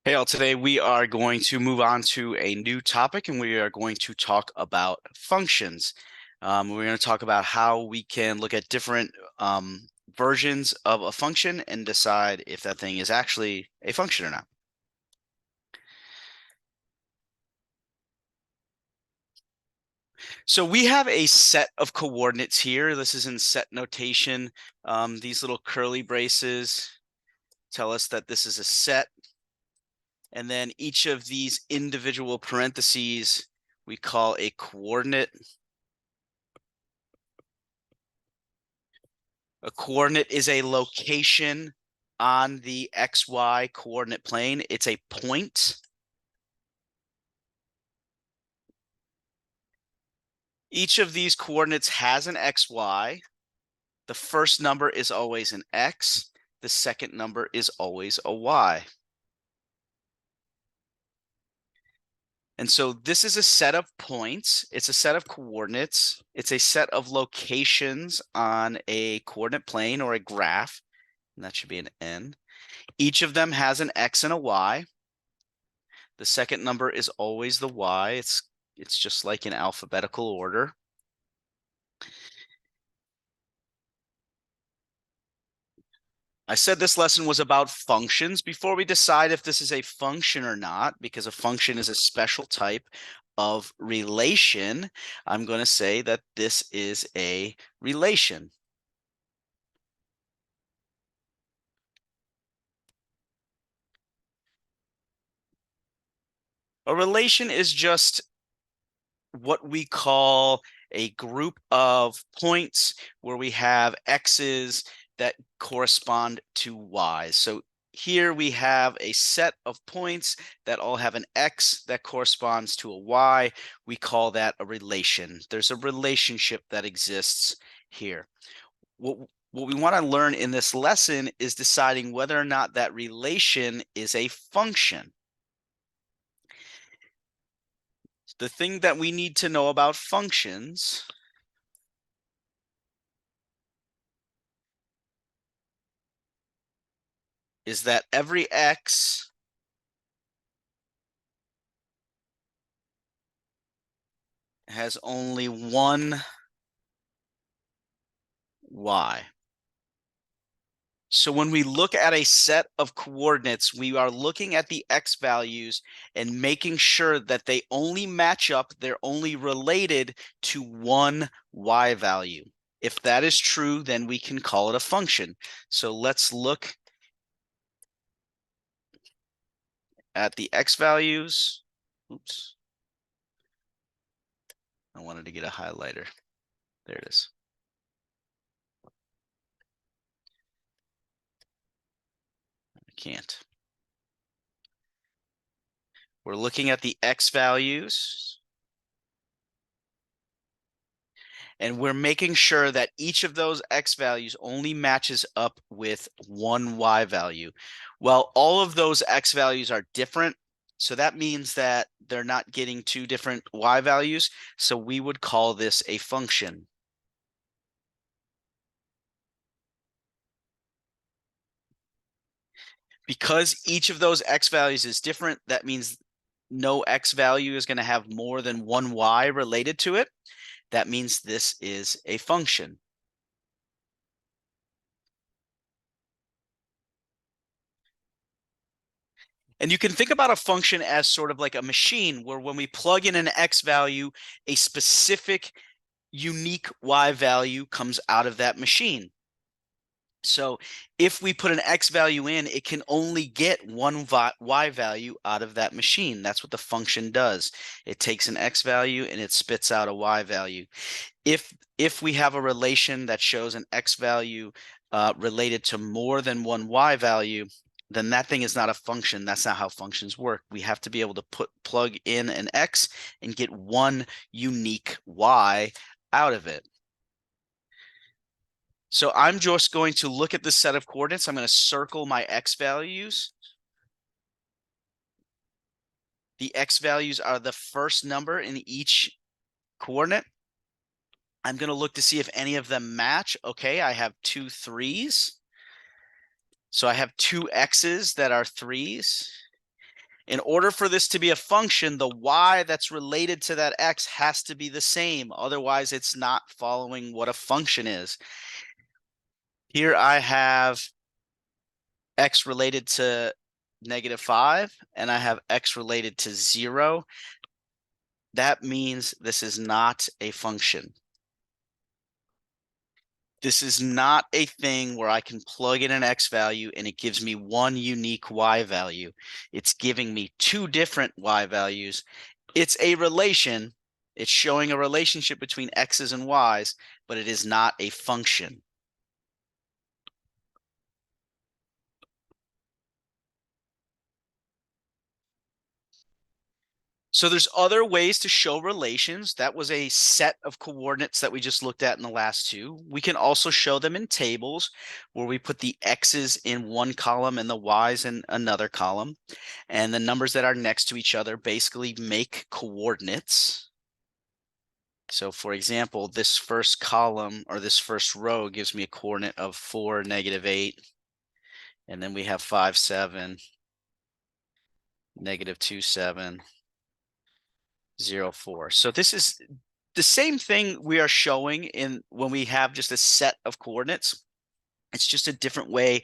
Hey all, today we are going to move on to a new topic and we are going to talk about functions. We're going to talk about how we can look at different versions of a function and decide if that thing is actually a function or not. So we have a set of coordinates here. This is in set notation. These little curly braces tell us that this is a set. And then each of these individual parentheses we call a coordinate. A coordinate is a location on the XY coordinate plane. It's a point. Each of these coordinates has an XY. The first number is always an X. The second number is always a Y. And so this is a set of points. It's a set of coordinates. It's a set of locations on a coordinate plane or a graph. And that should be an N. Each of them has an X and a Y. The second number is always the Y. It's just like in alphabetical order. I said this lesson was about functions. Before we decide if this is a function or not, because a function is a special type of relation, I'm going to say that this is a relation. A relation is just what we call a group of points where we have x's that correspond to y's. So here we have a set of points that all have an x that corresponds to a y. We call that a relation. There's a relationship that exists here. What we want to learn in this lesson is deciding whether or not that relation is a function. The thing that we need to know about functions is that every x has only one y. So when we look at a set of coordinates, we are looking at the x values and making sure that they only match up, they're only related to one y value. If that is true, then we can call it a function. So let's look at the x values. Oops. I wanted to get a highlighter. There it is. I can't. We're looking at the x values. And we're making sure that each of those x values only matches up with one y value. Well, all of those x values are different. So that means that they're not getting two different y values. So we would call this a function. Because each of those x values is different, that means no x value is going to have more than one y related to it. That means this is a function. And you can think about a function as sort of like a machine where when we plug in an x value, a specific unique y value comes out of that machine. So if we put an x value in, it can only get one y value out of that machine. That's what the function does. It takes an x value and it spits out a y value. If we have a relation that shows an x value related to more than one y value, then that thing is not a function. That's not how functions work. We have to be able to plug in an x and get one unique y out of it. So I'm just going to look at this set of coordinates. I'm going to circle my x values. The x values are the first number in each coordinate. I'm going to look to see if any of them match. Okay, I have two threes. So I have two x's that are threes. In order for this to be a function, the y that's related to that x has to be the same. Otherwise, it's not following what a function is. Here I have x related to -5, and I have x related to 0. That means this is not a function. This is not a thing where I can plug in an x value and it gives me one unique y value. It's giving me two different y values. It's a relation. It's showing a relationship between x's and y's, but it is not a function. So there's other ways to show relations. That was a set of coordinates that we just looked at in the last two. We can also show them in tables where we put the x's in one column and the y's in another column. And the numbers that are next to each other basically make coordinates. So for example, this first column or this first row gives me a coordinate of 4, -8. And then we have 5, 7, -2, 7. 0, 4. So this is the same thing we are showing in when we have just a set of coordinates. It's just a different way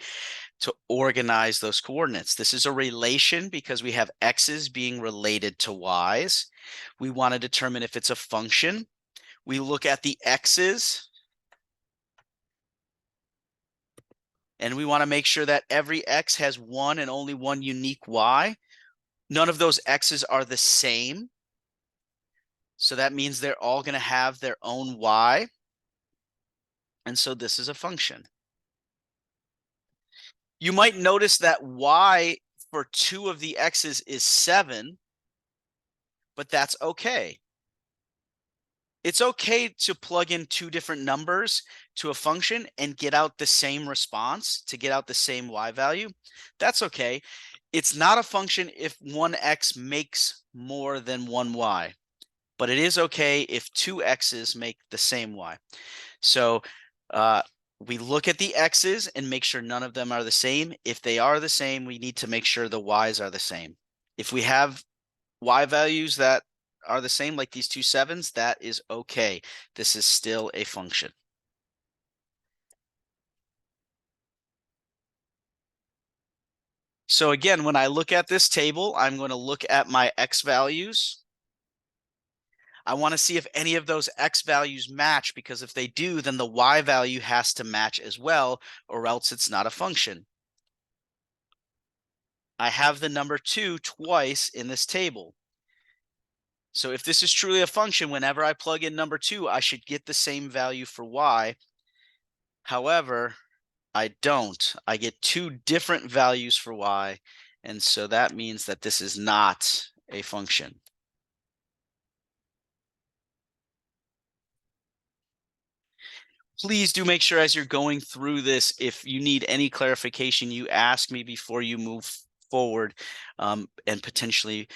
to organize those coordinates. This is a relation because we have x's being related to y's. We want to determine if it's a function. We look at the x's and we want to make sure that every x has one and only one unique y. None of those x's are the same. So that means they're all going to have their own y. And so this is a function. You might notice that y for two of the x's is 7, but that's okay. It's okay to plug in two different numbers to a function and get out the same response, to get out the same y value. That's okay. It's not a function if one x makes more than one y, but it is okay if two x's make the same y. So we look at the x's and make sure none of them are the same. If they are the same, we need to make sure the y's are the same. If we have y values that are the same, like these two 7s, that is okay. This is still a function. So again, when I look at this table, I'm going to look at my x values. I want to see if any of those x values match, because if they do, then the y value has to match as well, or else it's not a function. I have the number 2 twice in this table. So if this is truly a function, whenever I plug in number 2, I should get the same value for y. However, I don't. I get two different values for y, and so that means that this is not a function. Please do make sure as you're going through this, if you need any clarification, you ask me before you move forward and potentially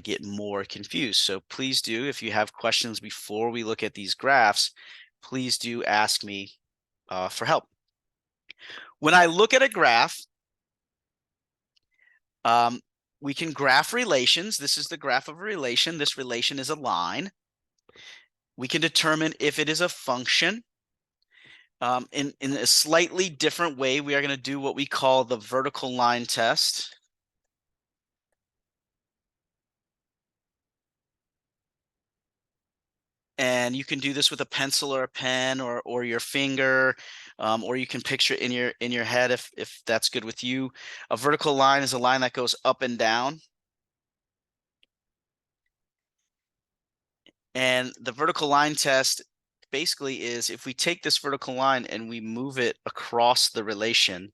get more confused. So please do, if you have questions before we look at these graphs, please do ask me for help. When I look at a graph, we can graph relations. This is the graph of a relation. This relation is a line. We can determine if it is a function. In a slightly different way, we are going to do what we call the vertical line test. And you can do this with a pencil or a pen or your finger, or you can picture it in your head if that's good with you. A vertical line is a line that goes up and down. And the vertical line test basically is if we take this vertical line and we move it across the relation,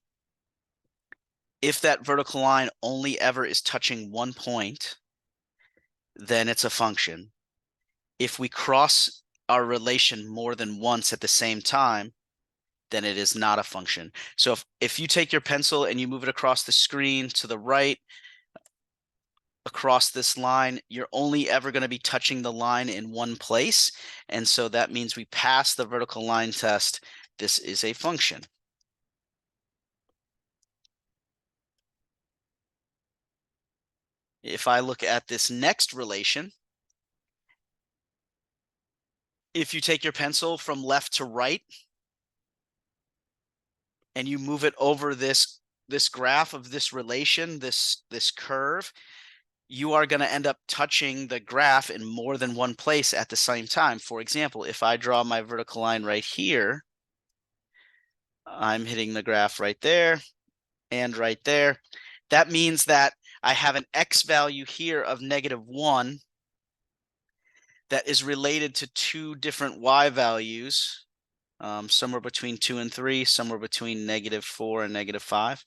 if that vertical line only ever is touching one point, then it's a function. If we cross our relation more than once at the same time, then it is not a function. So if you take your pencil and you move it across the screen to the right, across this line, you're only ever going to be touching the line in one place. And so that means we pass the vertical line test. This is a function. If I look at this next relation, if you take your pencil from left to right and you move it over this graph of this relation, this curve, you are going to end up touching the graph in more than one place at the same time. For example, if I draw my vertical line right here, I'm hitting the graph right there and right there. That means that I have an x value here of -1 that is related to two different y values, somewhere between 2 and 3, somewhere between -4 and -5.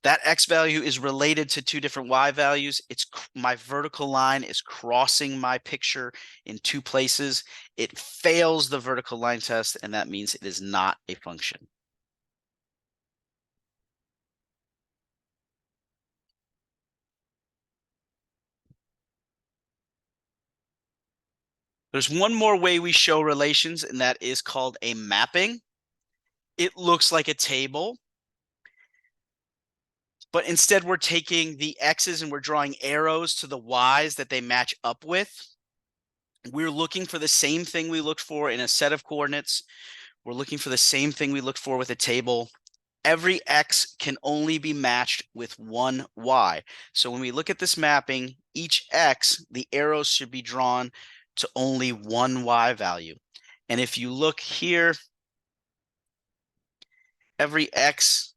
That x value is related to two different y values. It's my vertical line is crossing my picture in two places. It fails the vertical line test, and that means it is not a function. There's one more way we show relations, and that is called a mapping. It looks like a table, but instead we're taking the x's and we're drawing arrows to the y's that they match up with. We're looking for the same thing we looked for in a set of coordinates. We're looking for the same thing we looked for with a table. Every x can only be matched with one y. So when we look at this mapping, each x, the arrows should be drawn to only one y value. And if you look here, every x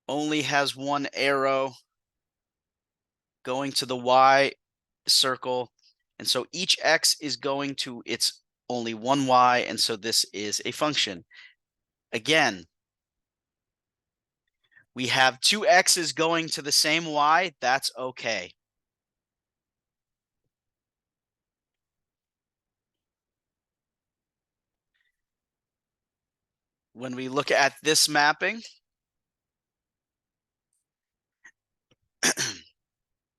only has one arrow going to the y circle. And so each x is going to its only one y, and so this is a function. Again, we have two x's going to the same y. That's okay. When we look at this mapping,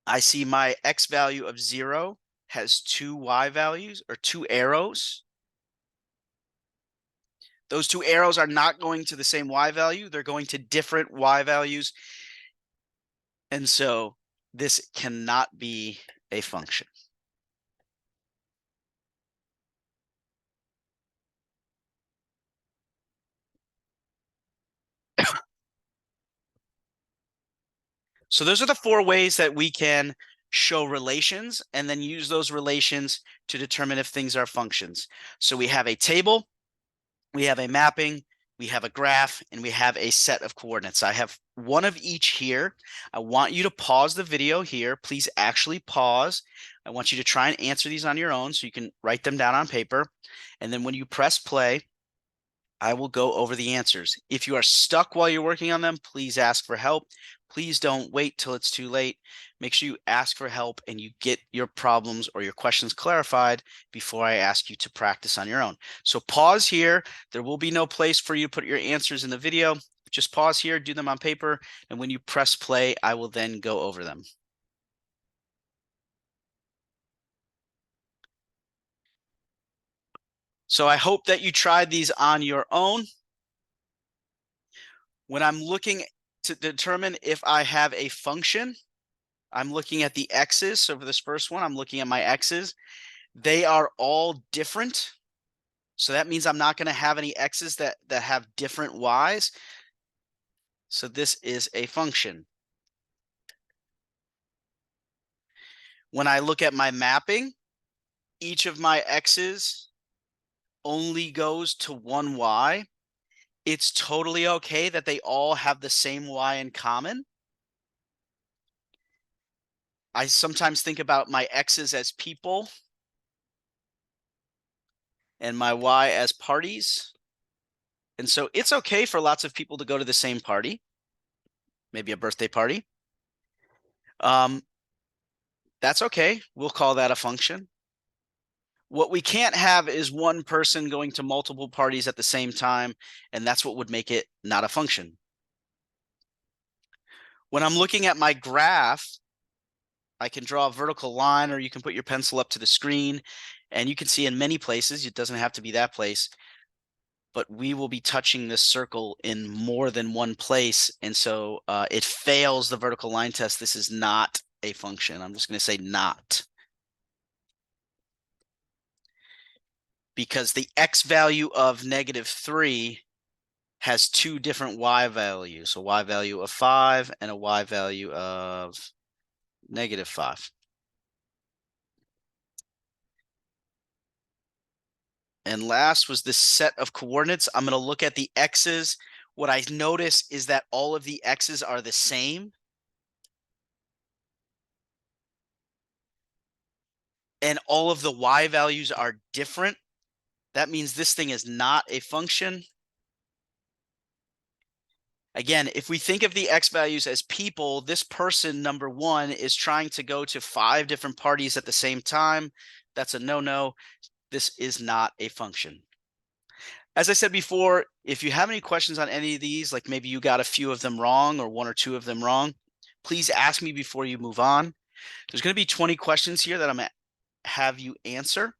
I see my x value of 0 has two y values, or two arrows. Those two arrows are not going to the same y value. They're going to different y values. And so this cannot be a function. So those are the four ways that we can show relations and then use those relations to determine if things are functions. So we have a table, we have a mapping, we have a graph, and we have a set of coordinates. I have one of each here. I want you to pause the video here. Please actually pause. I want you to try and answer these on your own so you can write them down on paper. And then when you press play, I will go over the answers. If you are stuck while you're working on them, please ask for help. Please don't wait till it's too late. Make sure you ask for help and you get your problems or your questions clarified before I ask you to practice on your own. So pause here. There will be no place for you to put your answers in the video. Just pause here, do them on paper, and when you press play, I will then go over them. So I hope that you tried these on your own. When I'm looking to determine if I have a function, I'm looking at the x's. So for this first one, I'm looking at my x's. They are all different. So that means I'm not going to have any x's that have different y's. So this is a function. When I look at my mapping, each of my x's only goes to one y. It's totally okay that they all have the same y in common. I sometimes think about my x's as people and my y as parties. And so it's okay for lots of people to go to the same party, maybe a birthday party. That's okay. We'll call that a function. What we can't have is one person going to multiple parties at the same time, and that's what would make it not a function. When I'm looking at my graph, I can draw a vertical line, or you can put your pencil up to the screen, and you can see in many places, it doesn't have to be that place, but we will be touching this circle in more than one place. And so it fails the vertical line test. This is not a function. I'm just going to say not. Because the x value of -3 has two different y values, a y value of 5 and a y value of -5. And last was this set of coordinates. I'm going to look at the x's. What I notice is that all of the x's are the same. And all of the y values are different. That means this thing is not a function. Again, if we think of the x values as people, this person, number 1, is trying to go to 5 different parties at the same time. That's a no-no. This is not a function. As I said before, if you have any questions on any of these, like maybe you got a few of them wrong or 1 or 2 of them wrong, please ask me before you move on. There's going to be 20 questions here that I'm going to have you answer.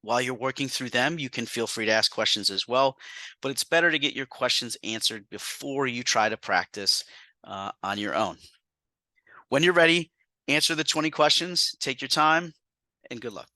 While you're working through them, you can feel free to ask questions as well, but it's better to get your questions answered before you try to practice on your own. When you're ready, answer the 20 questions, take your time, and good luck.